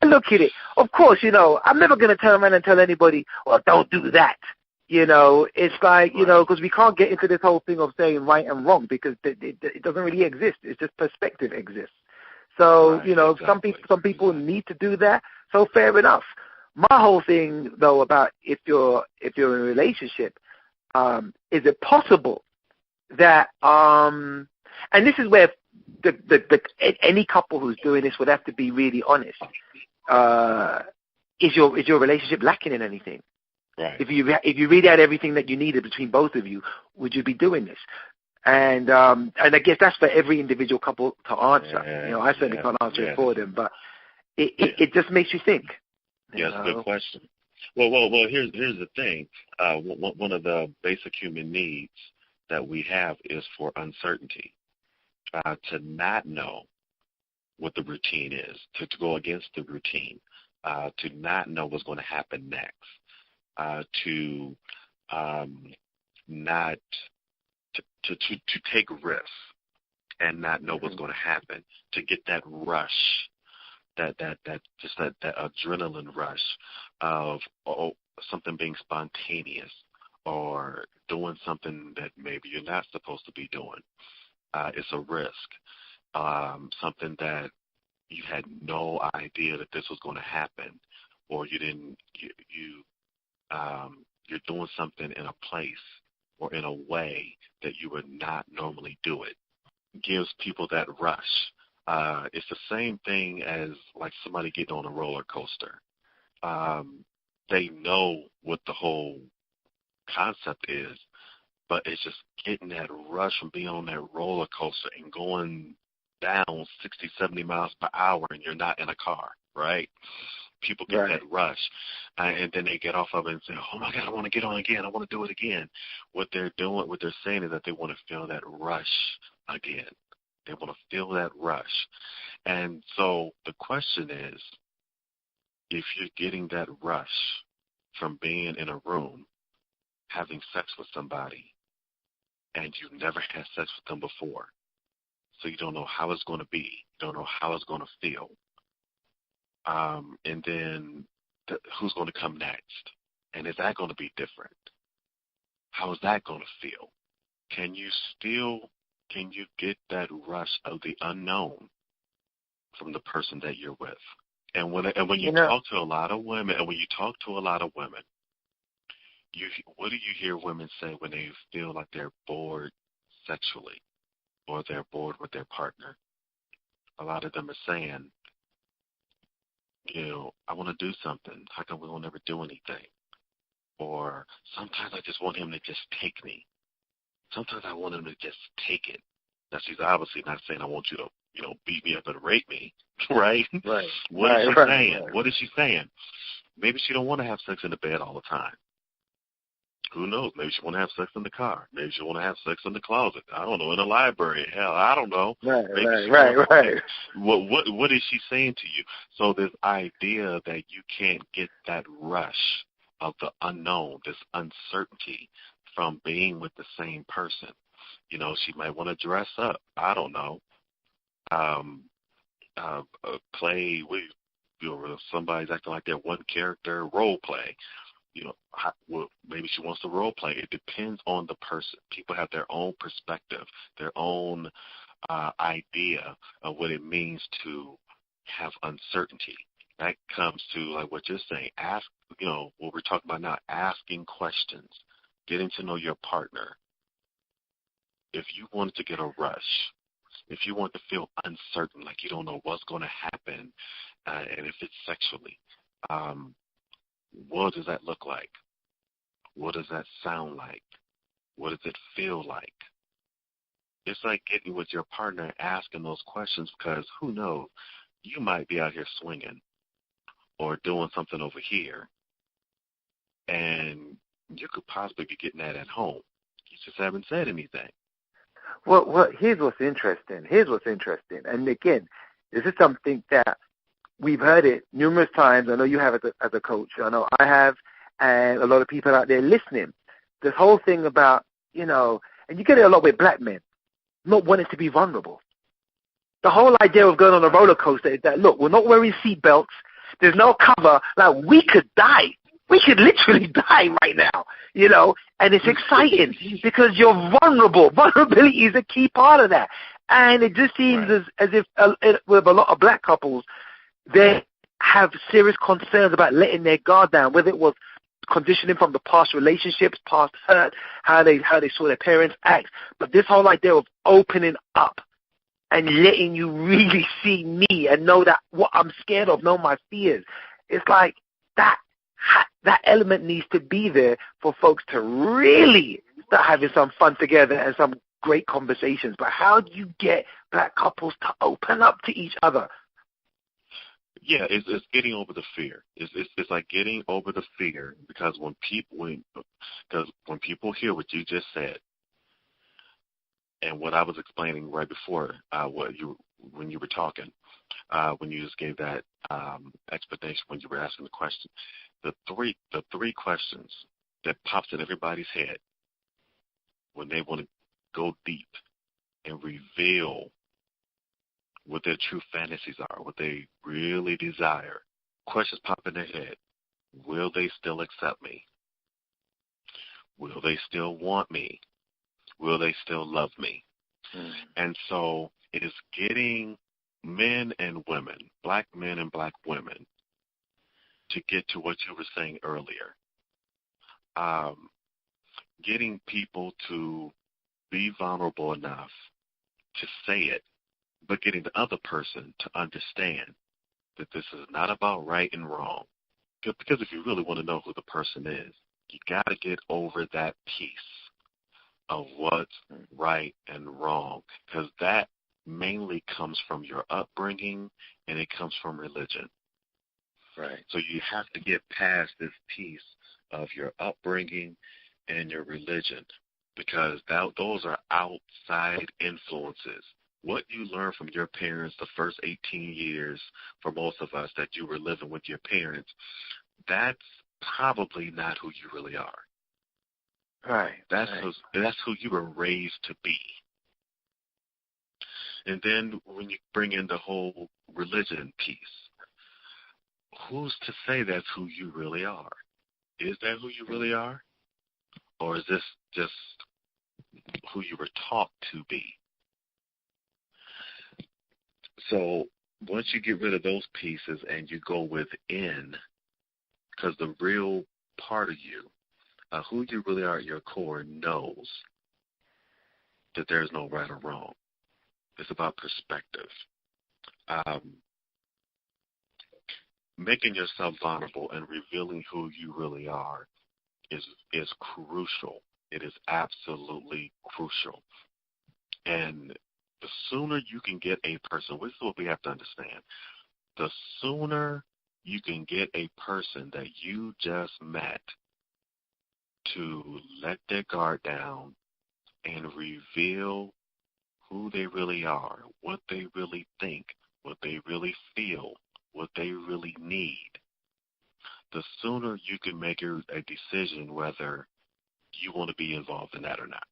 look at it. Of course, you know, I'm never going to turn around and tell anybody, well, don't do that. You know, it's like, you know, because we can't get into this whole thing of saying right and wrong, because it doesn't really exist. It's just perspective exists. So, you know, exactly. some people need to do that. So fair enough. My whole thing, though, about if you're in a relationship, is it possible that and this is where any couple who's doing this would have to be really honest. Is your relationship lacking in anything? Right. If you really had everything that you needed between both of you, would you be doing this? And I guess that's for every individual couple to answer. Yeah, you know, I certainly can't answer it for them, but it just makes you think. Yeah, that's a good question. Well, here's the thing. One of the basic human needs that we have is for uncertainty. To not know what the routine is, to go against the routine, to not know what's going to happen next, to take risks and not know what's going to happen, to get that rush, that adrenaline rush of something being spontaneous or doing something that maybe you're not supposed to be doing. It's a risk, something that you had no idea that this was going to happen, or you're doing something in a place or in a way that you would not normally do it. Gives people that rush. It's the same thing as like somebody getting on a roller coaster. They know what the whole concept is, but it's just getting that rush from being on that roller coaster and going down 60, 70 miles per hour, and you're not in a car, right? People get that rush, and then they get off of it and say, oh, my God, I want to get on again. I want to do it again. What they're saying is that they want to feel that rush again. They want to feel that rush. And so the question is, if you're getting that rush from being in a room, having sex with somebody, and you've never had sex with them before, so you don't know how it's going to be, don't know how it's going to feel, and then who's going to come next, and is that going to be different? How is that going to feel? Can you get that rush of the unknown from the person that you're with? And when you talk to a lot of women, what do you hear women say when they feel like they're bored sexually or they're bored with their partner? A lot of them are saying, you know, I want to do something. How come we will never do anything? Or sometimes I just want him to just take me. Sometimes I want him to just take it. Now, she's obviously not saying I want you to, you know, beat me up and rape me, right? Right. What is she saying? What is she saying? Maybe she don't want to have sex in the bed all the time. Who knows? Maybe she want to have sex in the car. Maybe she want to have sex in the closet. I don't know, in the library. Hell, I don't know. Right. What is she saying to you? So this idea that you can't get that rush of the unknown, this uncertainty from being with the same person. You know, she might want to dress up. I don't know. Play with, somebody's acting like that one character, role play. You know, maybe she wants to role play. It depends on the person. People have their own perspective, their own idea of what it means to have uncertainty. That comes to, like what you're saying, what we're talking about now, asking questions, getting to know your partner. If you wanted to get a rush, if you want to feel uncertain, like you don't know what's going to happen, and if it's sexually, what does that look like? What does that sound like? What does it feel like? It's like getting with your partner and asking those questions, because who knows, you might be out here swinging or doing something over here, and you could possibly be getting that at home. You just haven't said anything. Well, here's what's interesting. And again, this is something that we've heard it numerous times. I know you have as a coach. I know I have, and a lot of people out there listening. This whole thing about, and you get it a lot with black men, not wanting to be vulnerable. The whole idea of going on a roller coaster is that, look, we're not wearing seat belts. There's no cover. Like, we could die. We could literally die right now, and it's exciting because you're vulnerable. Vulnerability is a key part of that. And it just seems as if with a lot of black couples, they have serious concerns about letting their guard down, whether it was conditioning from the past relationships, past hurt, how they saw their parents act. But this whole idea of opening up and letting you really see me and know that what I'm scared of, know my fears, it's like that element needs to be there for folks to really start having some fun together and some great conversations. But how do you get black couples to open up to each other? Yeah, it's getting over the fear. It's like getting over the fear, because when people hear what you just said, and what I was explaining right before, when you were talking, when you just gave that explanation, when you were asking the question, the three questions that pops in everybody's head when they want to go deep and reveal what their true fantasies are, what they really desire. Questions pop in their head. Will they still accept me? Will they still want me? Will they still love me? Mm. And so it is getting men and women, black men and black women, to get to what you were saying earlier. Getting people to be vulnerable enough to say it, but getting the other person to understand that this is not about right and wrong. Because if you really want to know who the person is, you got to get over that piece of what's right and wrong, because that mainly comes from your upbringing and it comes from religion. Right. So you have to get past this piece of your upbringing and your religion, because those are outside influences. What you learn from your parents the first 18 years, for most of us, that you were living with your parents, that's probably not who you really are. Right. That's who you were raised to be. And then when you bring in the whole religion piece, who's to say that's who you really are? Is that who you really are? Or is this just who you were taught to be? So once you get rid of those pieces and you go within, because the real part of you, who you really are at your core, knows that there's no right or wrong. It's about perspective. Making yourself vulnerable and revealing who you really are is crucial. It is absolutely crucial. And the sooner you can get a person, this is what we have to understand, the sooner you can get a person that you just met to let their guard down and reveal who they really are, what they really think, what they really feel, what they really need, the sooner you can make a decision whether you want to be involved in that or not.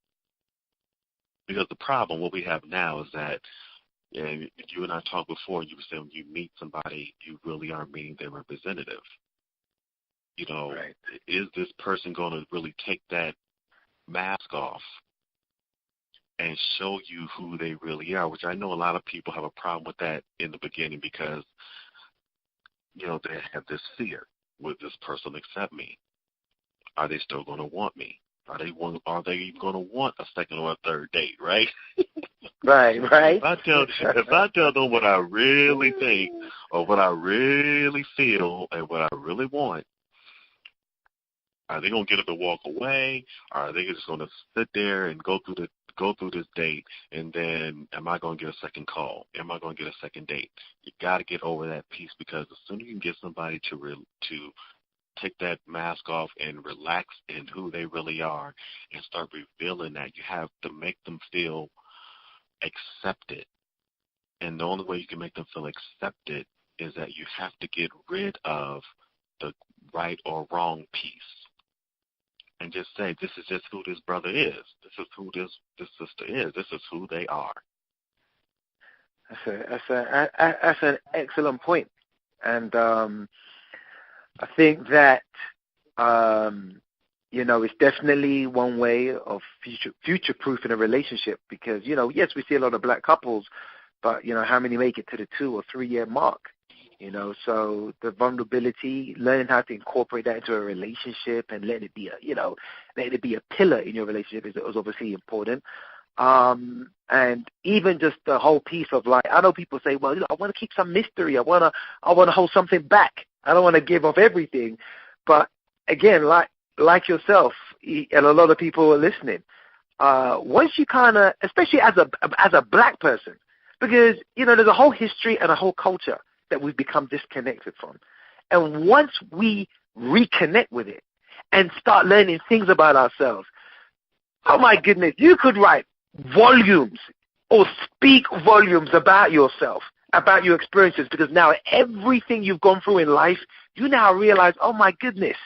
Because the problem, what we have now is that, and you and I talked before, you said when you meet somebody, you really are meeting their representative. You know, right. Is this person going to really take that mask off and show you who they really are, which I know a lot of people have a problem with that in the beginning because, you know, they have this fear. Will this person accept me? Are they still going to want me? Are they even going to want a second or a third date, right? Right. If I tell them what I really think or what I really feel and what I really want, are they going to get up and walk away? Or are they just going to sit there and go through this date, and then am I going to get a second call? Am I going to get a second date? You got to get over that piece, because as soon as you can get somebody to take that mask off and relax in who they really are and start revealing that, you have to make them feel accepted. And the only way you can make them feel accepted is that you have to get rid of the right or wrong piece and just say, this is just who this brother is. This is who this sister is. This is who they are. That's an excellent point. And I think that, you know, it's definitely one way of future-proofing a relationship because, you know, yes, we see a lot of black couples, but, you know, how many make it to the 2 or 3 year mark? You know, so the vulnerability, learning how to incorporate that into a relationship and let it be a pillar in your relationship is obviously important. And even just the whole piece of, like, I know people say, well, you know, I want to keep some mystery. I want to hold something back. I don't want to give off everything. But again, like yourself and a lot of people are listening, once you kind of, especially as a black person, because, you know, there's a whole history and a whole culture that we've become disconnected from. And once we reconnect with it and start learning things about ourselves, oh my goodness, you could write volumes or speak volumes about yourself, about your experiences, because now everything you've gone through in life, you now realize, oh my goodness,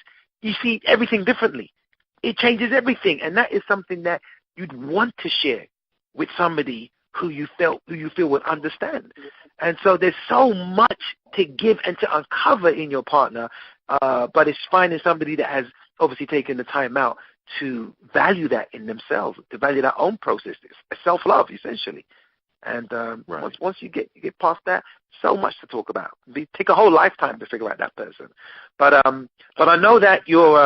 you see everything differently. It changes everything. And that is something that you'd want to share with somebody who you feel would understand. And so there's so much to give and to uncover in your partner, but it's finding somebody that has obviously taken the time out to value that in themselves, to value their own processes, self-love, essentially. And right. once you get past that, so much to talk about. It take a whole lifetime to figure out that person. But I know that you're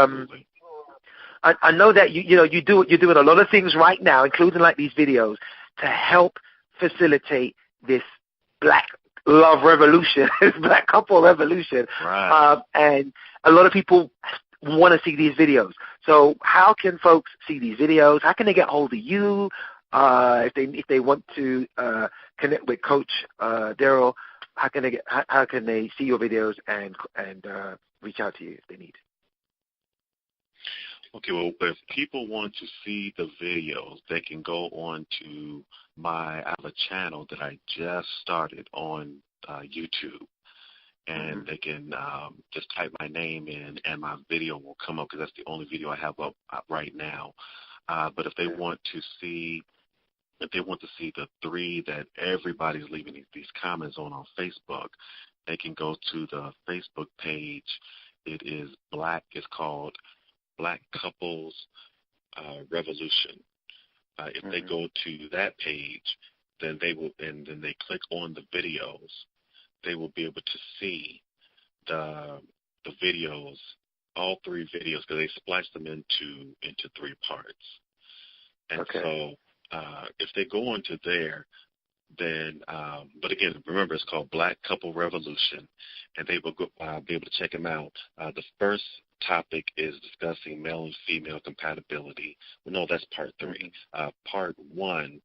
I know that you're doing a lot of things right now, including like these videos, to help facilitate this black love revolution, this black couple revolution. Right. And a lot of people want to see these videos. So how can folks see these videos? How can they get hold of you? If they want to connect with Coach Derryll, how can they see your videos and reach out to you if they need? Okay, well, if people want to see the videos, they can go on to I have a channel that I just started on YouTube, and they can just type my name in, and my video will come up, because that's the only video I have up right now. But if they want to see the 3 that everybody's leaving these comments on Facebook, they can go to the Facebook page. It's called Black Couples Revolution. If they go to that page, then they click on the videos, they will be able to see the videos, all 3 videos, because they splice them into 3 parts. And so if they go onto there, then, but again, remember, it's called Black Couple Revolution, and they will be able to check them out. The first topic is discussing male and female compatibility. Well, no, that's part 3. Part 1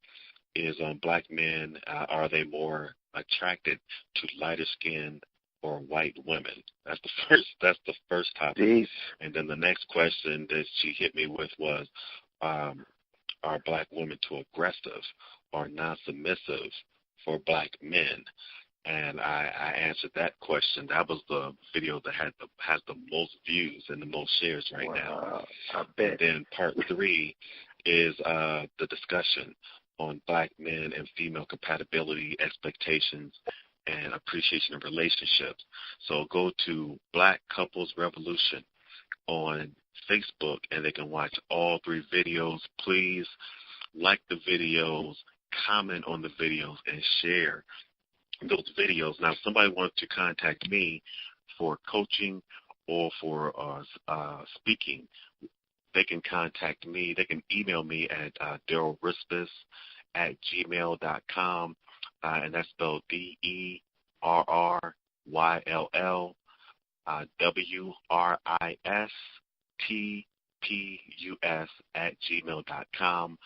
is on black men. Are they more attracted to lighter skinned or white women? That's the first topic. Jeez. And then the next question that she hit me with was, are black women too aggressive or non-submissive for black men? And I answered that question. That was the video that has the most views and the most shares right now. I bet. And then part 3 is the discussion on black men and female compatibility, expectations, and appreciation of relationships. So go to Black Couples Revolution on Facebook, and they can watch all 3 videos. Please like the videos, comment on the videos, and share those videos. Now, if somebody wants to contact me for coaching or for speaking, they can contact me. They can email me at Derryll Wristpus at gmail.com, and that's spelled DERRYLL WRISTPUS at gmail.com.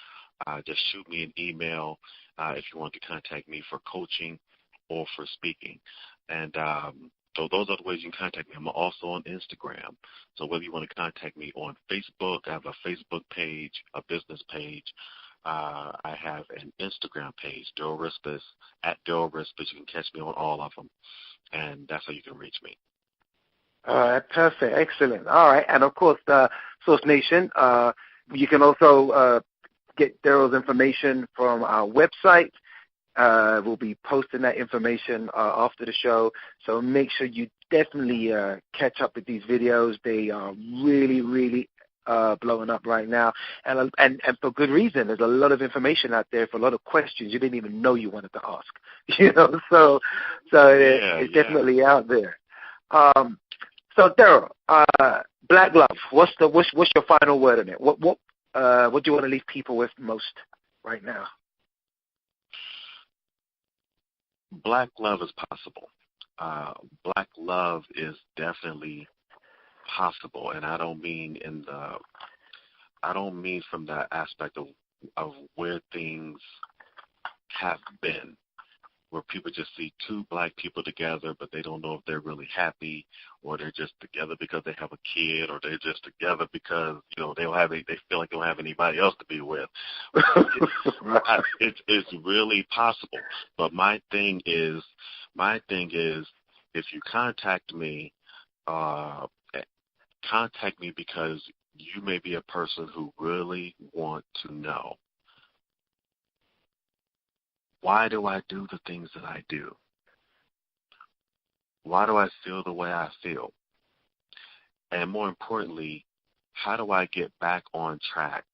Just shoot me an email if you want to contact me for coaching or for speaking. And so those are the ways you can contact me. I'm also on Instagram. So whether you want to contact me on Facebook, I have a Facebook page, a business page. I have an Instagram page, Derryll Wristpus, at Derryll Wristpus. You can catch me on all of them, and that's how you can reach me. All right, perfect, excellent. All right, and of course, Source Nation, you can also get Derryll's information from our website. We'll be posting that information after the show, so make sure you definitely catch up with these videos. They are really, really blowing up right now, and for good reason. There's a lot of information out there for a lot of questions you didn't even know you wanted to ask. So it's definitely out there. So Derryll, Black Love. What's your final word on it? What do you want to leave people with most right now? Black love is possible. Black love is definitely possible, and I don't mean from the aspect of where things have been, where people just see 2 black people together, but they don't know if they're really happy, or they're just together because they have a kid, or they're just together because they feel like they don't have anybody else to be with. It's really possible. But my thing is, if you contact me because you may be a person who really want to know, why do I do the things that I do? Why do I feel the way I feel? And more importantly, how do I get back on track,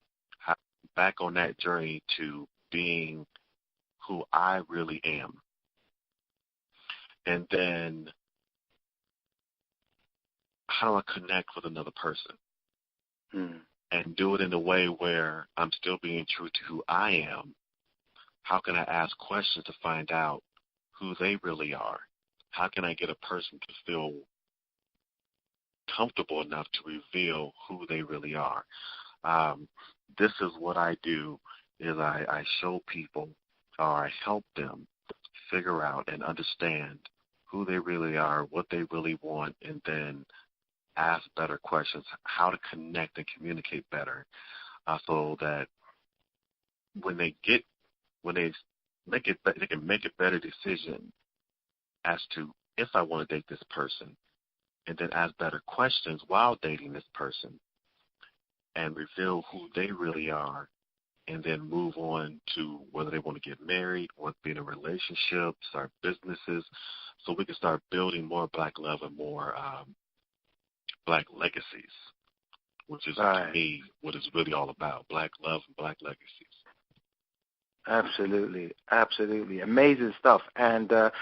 back on that journey to being who I really am? And then how do I connect with another person? And do it in a way where I'm still being true to who I am? How can I ask questions to find out who they really are? How can I get a person to feel comfortable enough to reveal who they really are? This is what I do, is I show people, or I help them figure out and understand who they really are, what they really want, and then ask better questions, how to connect and communicate better, so that when they can make a better decision as to if I want to date this person, and then ask better questions while dating this person, and reveal who they really are, and then move on to whether they want to get married, want to be in a relationship, start businesses, so we can start building more Black love and more Black legacies, which is, to me, what it's really all about, Black love and Black legacies. Absolutely, absolutely. Amazing stuff. And Al,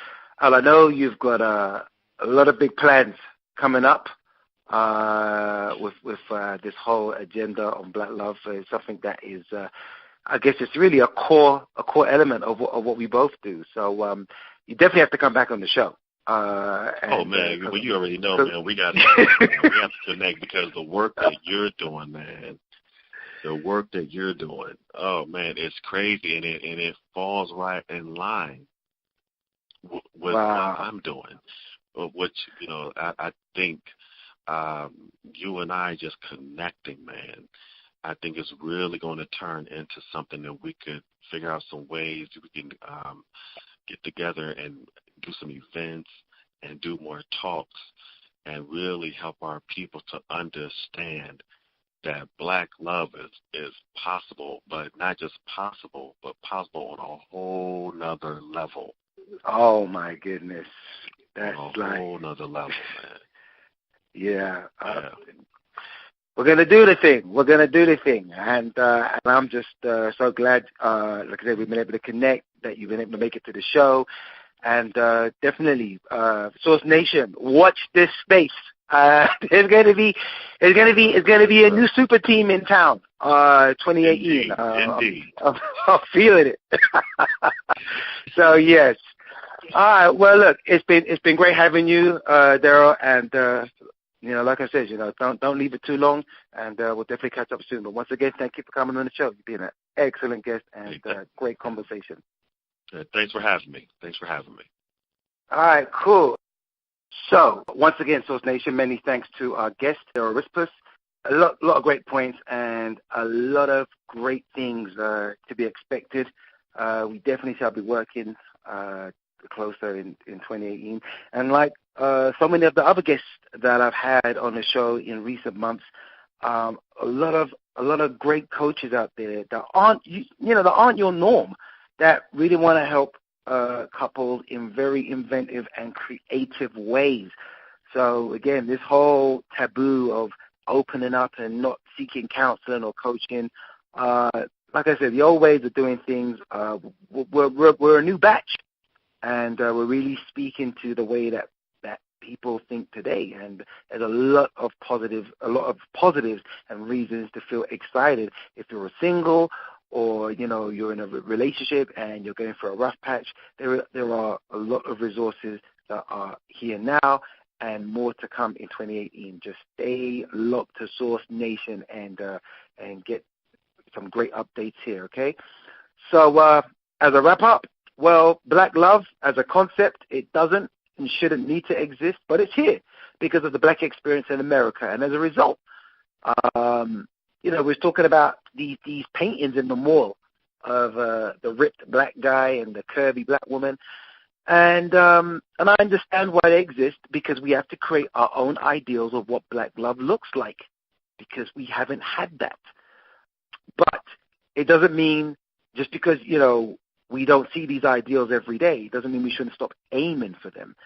I know you've got a lot of big plans coming up with this whole agenda on Black love. It's something that is, I guess it's really a core element of what we both do. So you definitely have to come back on the show. Man, well, you already know, man. We have to connect, because the work that you're doing, man. The work that you're doing, oh man, it's crazy, and it falls right in line with what I'm doing. which, I think you and I just connecting, man, I think it's really going to turn into something that we could figure out some ways that we can get together and do some events and do more talks and really help our people to understand that black love is possible, but not just possible, but possible on a whole nother level. Oh, my goodness. That's on a whole nother level, man. Yeah. We're going to do the thing. And I'm just so glad, like I said, we've been able to connect, that you've been able to make it to the show. And definitely, Source Nation, watch this space. It's going to be a new super team in town. 2018. Indeed. I'm feeling it. So yes. All right. Well, look, it's been great having you, Derryll, and like I said, don't leave it too long, and we'll definitely catch up soon. But once again, thank you for coming on the show. You've been an excellent guest and great conversation. Thanks for having me. All right, cool. So, once again, Source Nation, many thanks to our guest, Derryll Wristpus. A lot of great points and a lot of great things to be expected. We definitely shall be working closer in 2018. And like so many of the other guests that I've had on the show in recent months, a lot of great coaches out there that aren't your norm, that really want to help couples in very inventive and creative ways. So again, this whole taboo of opening up and not seeking counseling or coaching, like I said, the old ways of doing things, we're a new batch, and we're really speaking to the way that people think today. And there's a lot of positives and reasons to feel excited. If you're a single, or you're in a relationship and you're going for a rough patch, there are a lot of resources that are here now and more to come in 2018. Just stay locked to Source Nation and get some great updates here, okay? So as a wrap up, well, black love as a concept, it doesn't and shouldn't need to exist, but it's here because of the black experience in America. And as a result, we're talking about these paintings in the mall of the ripped black guy and the curvy black woman. And I understand why they exist, because we have to create our own ideals of what black love looks like, because we haven't had that. But it doesn't mean just because, we don't see these ideals every day, it doesn't mean we shouldn't stop aiming for them,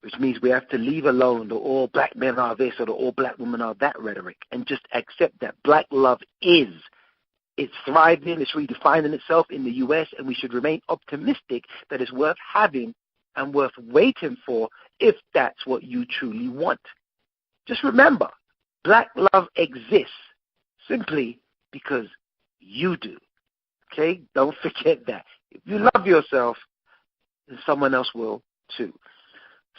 which means we have to leave alone the all black men are this or the all black women are that rhetoric, and just accept that black love it's thriving, it's redefining itself in the U.S., and we should remain optimistic that it's worth having and worth waiting for if that's what you truly want. Just remember, black love exists simply because you do. Okay? Don't forget that. If you love yourself, then someone else will too.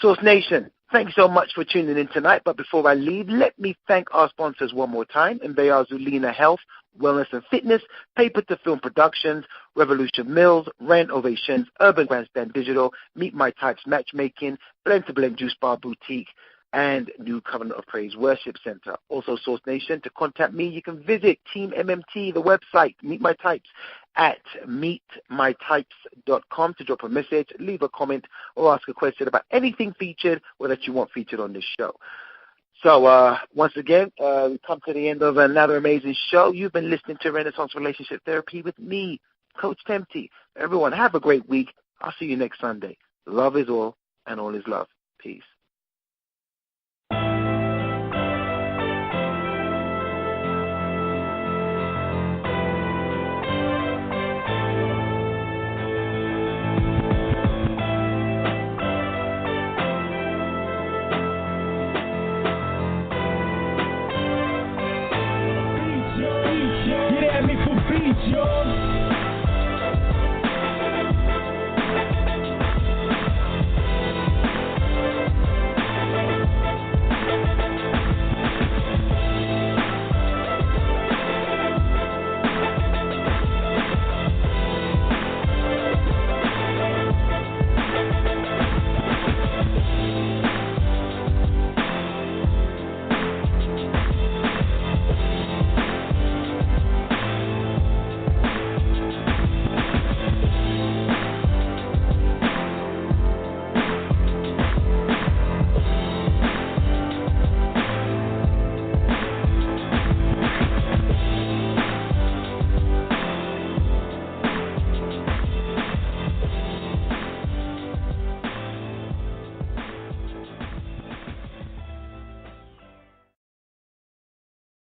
Source Nation, thanks so much for tuning in tonight. But before I leave, let me thank our sponsors one more time. And they are Zulina Health, Wellness and Fitness, Paper to Film Productions, Revolution Mills, Rent Ovations, Urban Grandstand Digital, Meet My Types Matchmaking, Blend to Blend Juice Bar Boutique, and New Covenant of Praise Worship Center. Also, Source Nation, to contact me, you can visit Team MMT, the website, Meet My Types, at meetmytypes.com to drop a message, leave a comment, or ask a question about anything featured or that you want featured on this show. So, once again, we come to the end of another amazing show. You've been listening to Renaissance Relationship Therapy with me, Coach Tem'ti. Everyone, have a great week. I'll see you next Sunday. Love is all, and all is love. Peace.